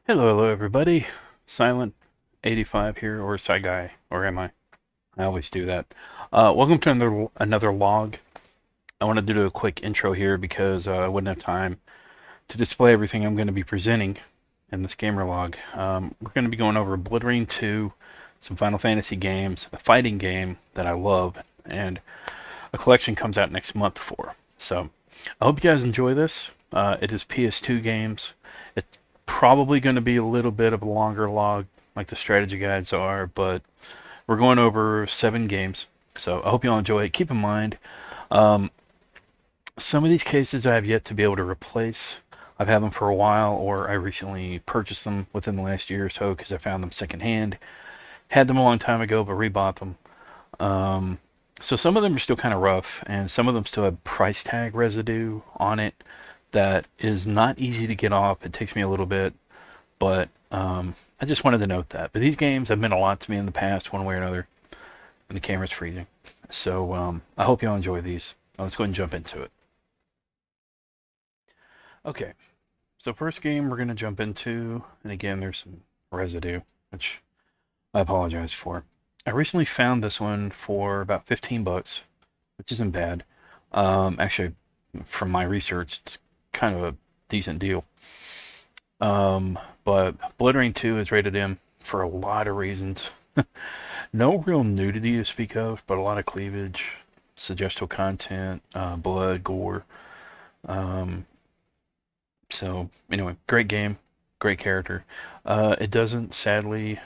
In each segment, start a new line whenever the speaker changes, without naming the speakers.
Hello everybody. Silent85 here, or Sci Guy, or am I? I always do that. Welcome to another log. I wanted to do a quick intro here because I wouldn't have time to display everything I'm going to be presenting in this gamer log. We're going to be going over Bloodrayne 2, some Final Fantasy games, a fighting game that I love, and a collection comes out next month for. So I hope you guys enjoy this. It is PS2 games. It's probably going to be a little bit of a longer log like the strategy guides are, but we're going over 7 games. So I hope you all enjoy it. Keep in mind, um, some of these cases I have yet to be able to replace. I've had them for a while, or I recently purchased them within the last year or so because I found them secondhand. Had them a long time ago, but rebought them. Um, so some of them are still kind of rough, and some of them still have price tag residue on it that is not easy to get off. It takes me a little bit, but I just wanted to note that. But these games have meant a lot to me in the past, one way or another, and the camera's freezing. So I hope y'all enjoy these. Let's go ahead and jump into it. Okay, so first game we're going to jump into, and again, there's some residue, which I apologize for. I recently found this one for about 15 bucks, which isn't bad. Actually, from my research, it's kind of a decent deal. But Bloodrayne 2 is rated M for a lot of reasons. No real nudity to speak of, but a lot of cleavage, suggestible content, blood, gore. Um, so anyway, great game, great character. It doesn't sadly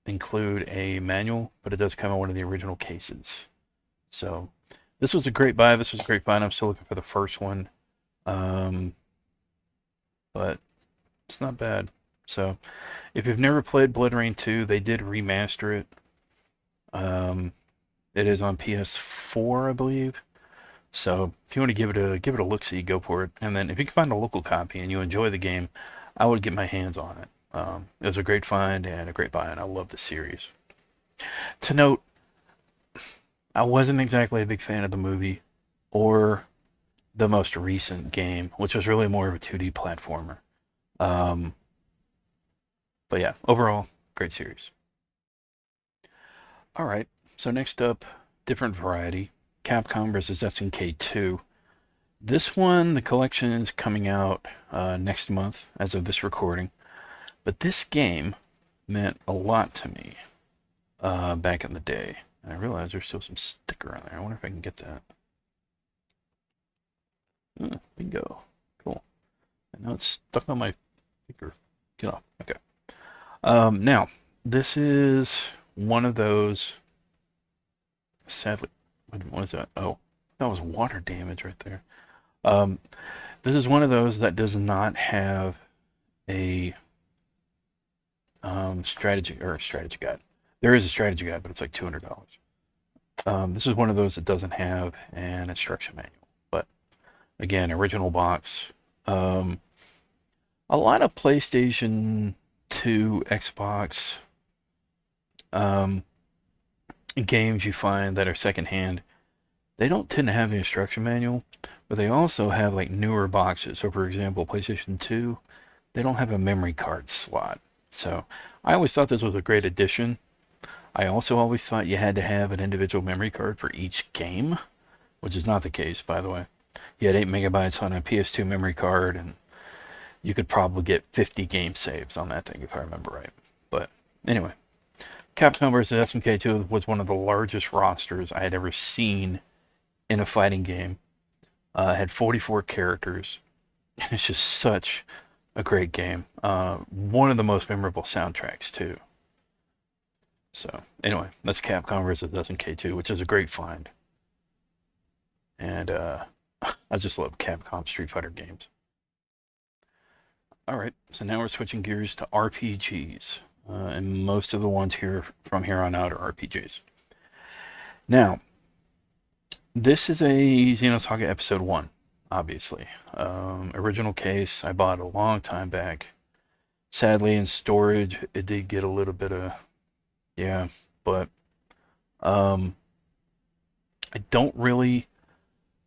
include a manual, but it does come in one of the original cases. So this was a great buy. This was a great find. I'm still looking for the first one, um, but it's not bad. So if you've never played Bloodrayne 2, they did remaster it. Um, it is on PS4, I believe. So if you want to give it a look, see, go for it. And then if you can find a local copy and you enjoy the game, I would get my hands on it. It was a great find and a great buy, and I love the series. To note, I wasn't exactly a big fan of the movie or the most recent game, which was really more of a 2D platformer. Um, but yeah, overall, great series. All right, so next up, different variety, Capcom versus SNK 2. This one, the collection is coming out next month as of this recording, but this game meant a lot to me back in the day. And I realize there's still some sticker on there. I wonder if I can get that. Bingo. Cool. And now it's stuck on my finger. Get off. Okay. Now, this is one of those. Sadly, what is that? Oh, that was water damage right there. Um, this is one of those that does not have a strategy guide. There is a strategy guide, but it's like $200. This is one of those that doesn't have an instruction manual. But again, original box. Um, a lot of PlayStation 2, Xbox um, games you find that are secondhand, they don't tend to have the instruction manual, but they also have like newer boxes. So for example, PlayStation 2, they don't have a memory card slot. So I always thought this was a great addition. I also always thought you had to have an individual memory card for each game, which is not the case, by the way. You had 8 megabytes on a PS2 memory card, and you could probably get 50 game saves on that thing if I remember right. But anyway, Capcom vs. SNK 2 was one of the largest rosters I had ever seen in a fighting game. Had 44 characters. It's just such a great game. One of the most memorable soundtracks too. So anyway, that's Capcom vs. SNK 2, which is a great find. And I just love Capcom Street Fighter games. All right, so now we're switching gears to RPGs, and most of the ones here from here on out are RPGs. Now, this is a Xenosaga Episode 1, obviously. Original case, I bought a long time back. Sadly, in storage, it did get a little bit of, yeah, but um, I don't really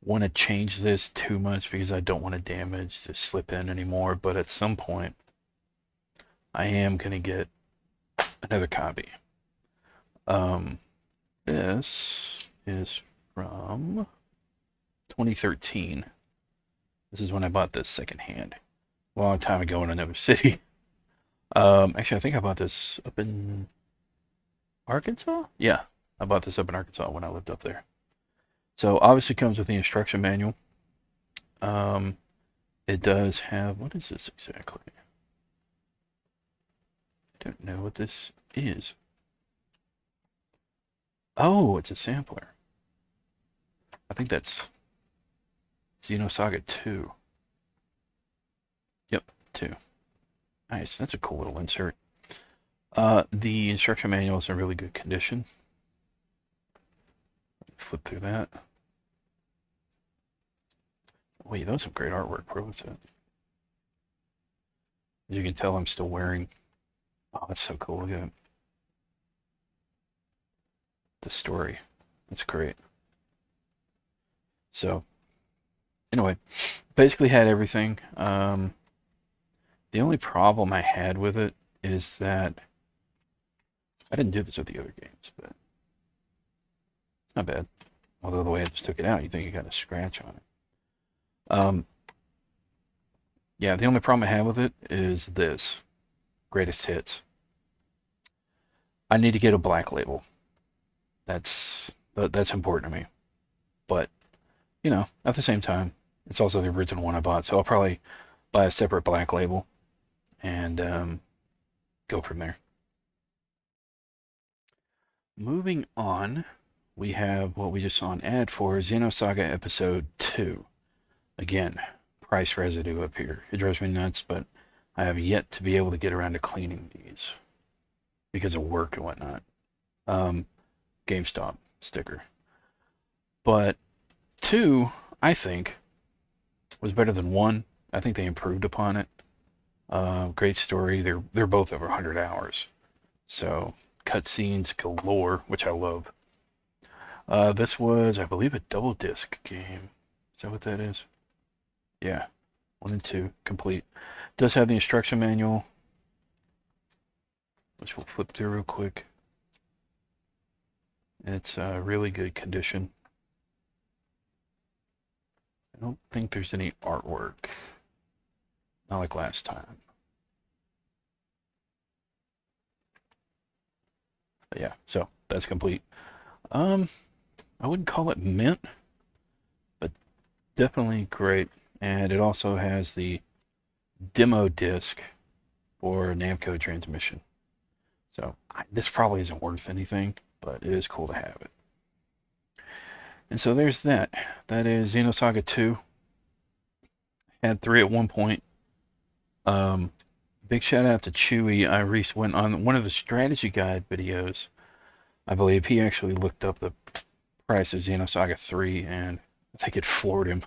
want to change this too much because I don't want to damage the slip in anymore, but at some point, I am going to get another copy. This is from 2013. This is when I bought this secondhand. A long time ago in another city. Actually, I think I bought this up in Arkansas? Yeah, I bought this up in Arkansas when I lived up there. So obviously comes with the instruction manual. It does have, what is this exactly? I don't know what this is. Oh, it's a sampler. I think that's Xenosaga 2. Yep, 2. Nice, that's a cool little insert. The instruction manual is in really good condition. Flip through that. Wait, that was some great artwork. Where was it? As you can tell, I'm still wearing. Oh, that's so cool. Look at it. The story. That's great. So, anyway, basically had everything. The only problem I had with it is that I didn't do this with the other games, but not bad. Although the way I just took it out, you think you got a scratch on it. Yeah, the only problem I have with it is this. Greatest hits. I need to get a black label. That's important to me. But, you know, at the same time, it's also the original one I bought, so I'll probably buy a separate black label and go from there. Moving on, we have what we just saw an ad for, Xenosaga Episode 2. Again, price residue up here. It drives me nuts, but I have yet to be able to get around to cleaning these because of work and whatnot. GameStop sticker. But 2, I think, was better than 1. I think they improved upon it. Great story. They're both over 100 hours. So, cutscenes galore, which I love. This was, I believe, a double disc game. Is that what that is? Yeah, 1 and 2 complete. Does have the instruction manual, which we'll flip through real quick. It's really good condition. I don't think there's any artwork. Not like last time. But yeah, so that's complete. I wouldn't call it mint, but definitely great. And it also has the demo disc for Namco transmission. So this probably isn't worth anything, but it is cool to have it. And so there's that. That is Xenosaga 2. Had 3 at one point. Big shout out to Chewy. I went on one of the strategy guide videos. I believe he actually looked up the price of Xenosaga 3, and I think it floored him.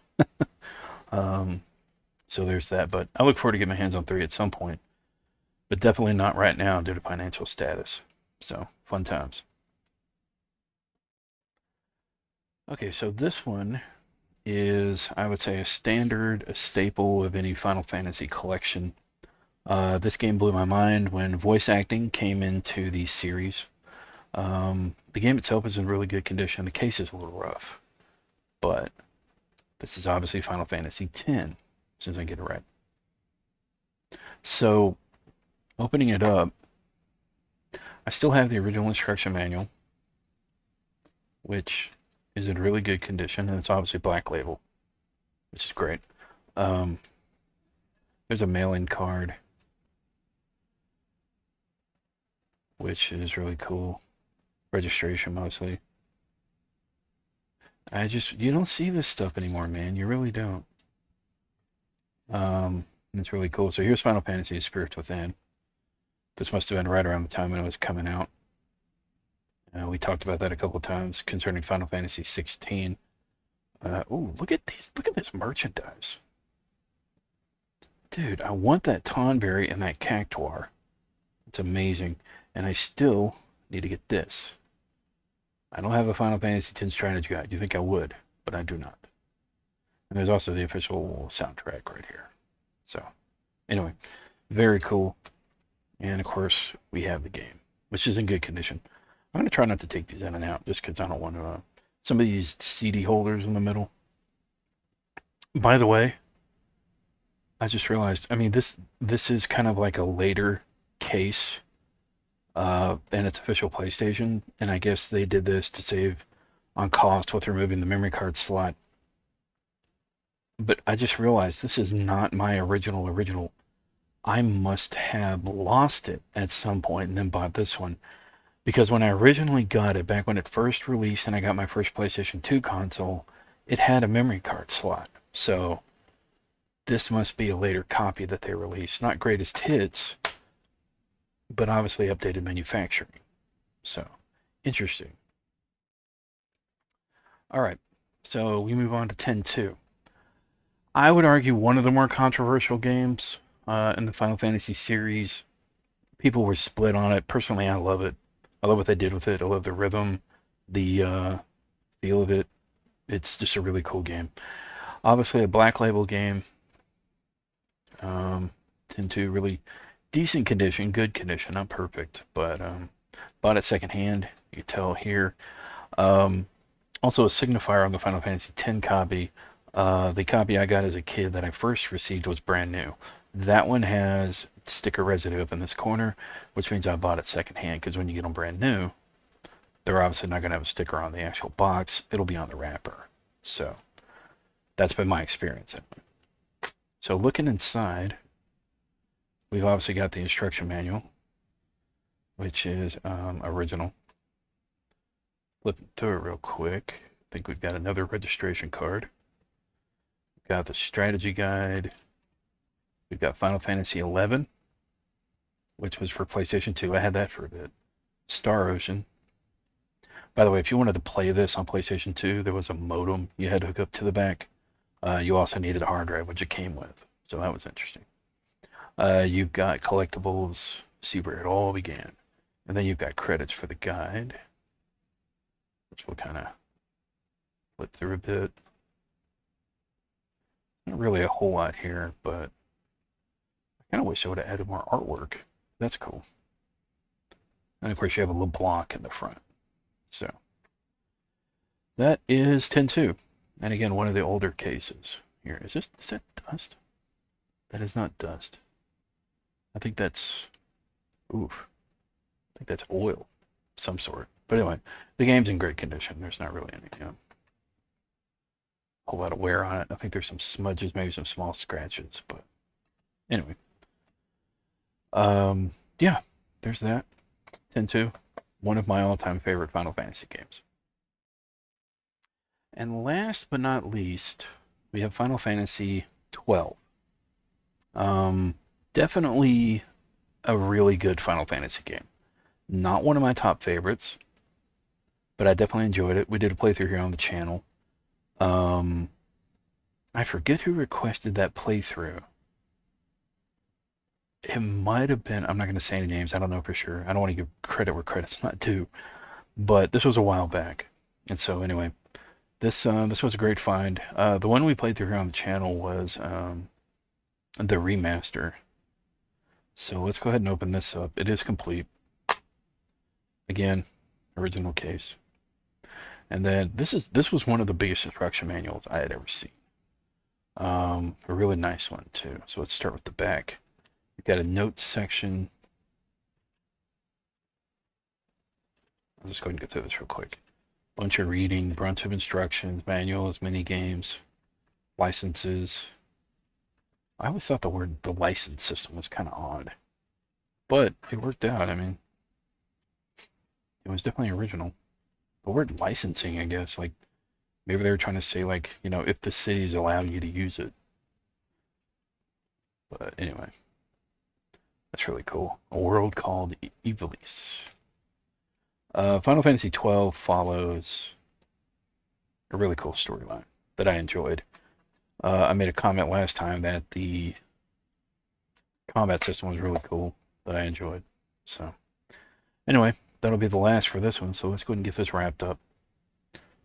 So there's that. But I look forward to getting my hands on 3 at some point. But definitely not right now due to financial status. So, fun times. Okay, so this one is, I would say, a standard, a staple of any Final Fantasy collection. This game blew my mind when voice acting came into the series. The game itself is in really good condition. The case is a little rough, but this is obviously Final Fantasy X, as soon as I get it right. So, opening it up, I still have the original instruction manual, which is in really good condition, and it's obviously black label, which is great. There's a mailing card, which is really cool. Registration mostly. You don't see this stuff anymore, man. You really don't. It's really cool. So here's Final Fantasy Spirits Within. This must have been right around the time when it was coming out. We talked about that a couple times concerning Final Fantasy 16. Oh, look at these! Look at this merchandise, dude. I want that Tonberry and that Cactuar. It's amazing, and I still need to get this. I don't have a Final Fantasy X strategy guide. You think I would, but I do not. And there's also the official soundtrack right here. So, anyway, very cool. And of course, we have the game, which is in good condition. I'm going to try not to take these in and out just because I don't want to. Some of these CD holders in the middle. By the way, I just realized. I mean, this is kind of like a later case than its official PlayStation, and I guess they did this to save on cost with removing the memory card slot. But I just realized this is not my original. I must have lost it at some point and then bought this one. Because when I originally got it, back when it first released and I got my first PlayStation 2 console, it had a memory card slot. So this must be a later copy that they released. Not greatest hits, but obviously updated manufacturing. So, interesting. Alright, so we move on to 10-2. I would argue one of the more controversial games in the Final Fantasy series. People were split on it. Personally, I love it. I love what they did with it. I love the rhythm, the feel of it. It's just a really cool game. Obviously, a Black Label game. 10-2, really decent condition, good condition, not perfect, but bought it secondhand. You can tell here. Also, a signifier on the Final Fantasy X copy. The copy I got as a kid that I first received was brand new. That one has sticker residue up in this corner, which means I bought it secondhand, because when you get them brand new, they're obviously not going to have a sticker on the actual box. It'll be on the wrapper. So that's been my experience. So looking inside, we've obviously got the instruction manual, which is original. Flipping through it real quick. I think we've got another registration card. We've got the strategy guide. We've got Final Fantasy XI, which was for PlayStation 2. I had that for a bit. Star Ocean. By the way, if you wanted to play this on PlayStation 2, there was a modem you had to hook up to the back. You also needed a hard drive, which it came with. So that was interesting. You've got collectibles, see where it all began. And then you've got credits for the guide, which we'll kind of flip through a bit. Not really a whole lot here, but I kind of wish I would have added more artwork. That's cool. And of course, you have a little block in the front. So that is 10-2. And again, one of the older cases. Here, is that dust? That is not dust. I think that's, oof. I think that's oil of some sort. But anyway, the game's in great condition. There's not really any whole lot of wear on it. I think there's some smudges, maybe some small scratches, but anyway. Yeah, there's that. 10-2, one of my all-time favorite Final Fantasy games. And last but not least, we have Final Fantasy 12. Definitely a really good Final Fantasy game. Not one of my top favorites, but I definitely enjoyed it. We did a playthrough here on the channel. I forget who requested that playthrough. It might have been, I'm not going to say any names, I don't know for sure. I don't want to give credit where credit's not due. But this was a while back. And so anyway, this was a great find. The one we played through here on the channel was the remaster. So let's go ahead and open this up. It is complete. Again, original case. And then this was one of the biggest instruction manuals I had ever seen. A really nice one too. So let's start with the back. We've got a notes section. I'll just go ahead and get through this real quick. Bunch of reading, bunch of instructions, manuals, mini games, licenses. I always thought the license system was kind of odd, but it worked out. I mean, it was definitely original. The word licensing, I guess, like maybe they were trying to say, like, if the cities allow you to use it. But anyway, that's really cool. A world called Ellis. Final Fantasy XII follows a really cool storyline that I enjoyed. I made a comment last time that the combat system was really cool that I enjoyed. So anyway, that'll be the last for this one. So let's go ahead and get this wrapped up.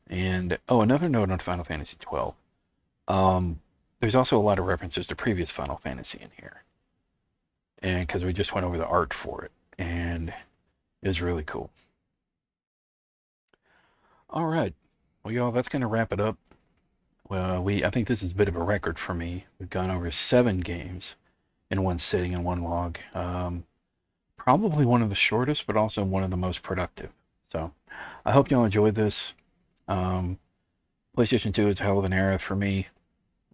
And another note on Final Fantasy XII. There's also a lot of references to previous Final Fantasy in here. and because we just went over the art for it, and it's really cool. All right, well, y'all, that's gonna wrap it up. Well, I think this is a bit of a record for me. We've gone over 7 games in one sitting in one log. Probably one of the shortest, but also one of the most productive. So I hope y'all enjoyed this. PlayStation 2 is a hell of an era for me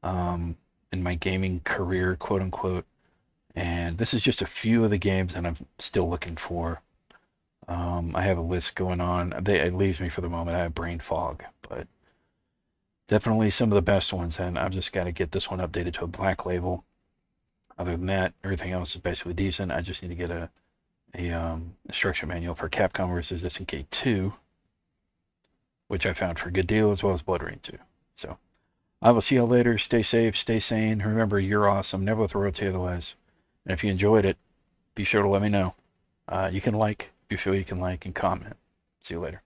in my gaming career, quote unquote. And this is just a few of the games that I'm still looking for. I have a list going on. It leaves me for the moment. I have brain fog, but definitely some of the best ones. And I've just got to get this one updated to a black label. Other than that, everything else is basically decent. I just need to get a instruction manual for Capcom versus SNK 2, which I found for a good deal, as well as Bloodrayne 2. So I will see y'all later. Stay safe, stay sane. Remember, you're awesome. Never let the world tell you otherwise. And if you enjoyed it, be sure to let me know. You can like if you feel you can like and comment. See you later.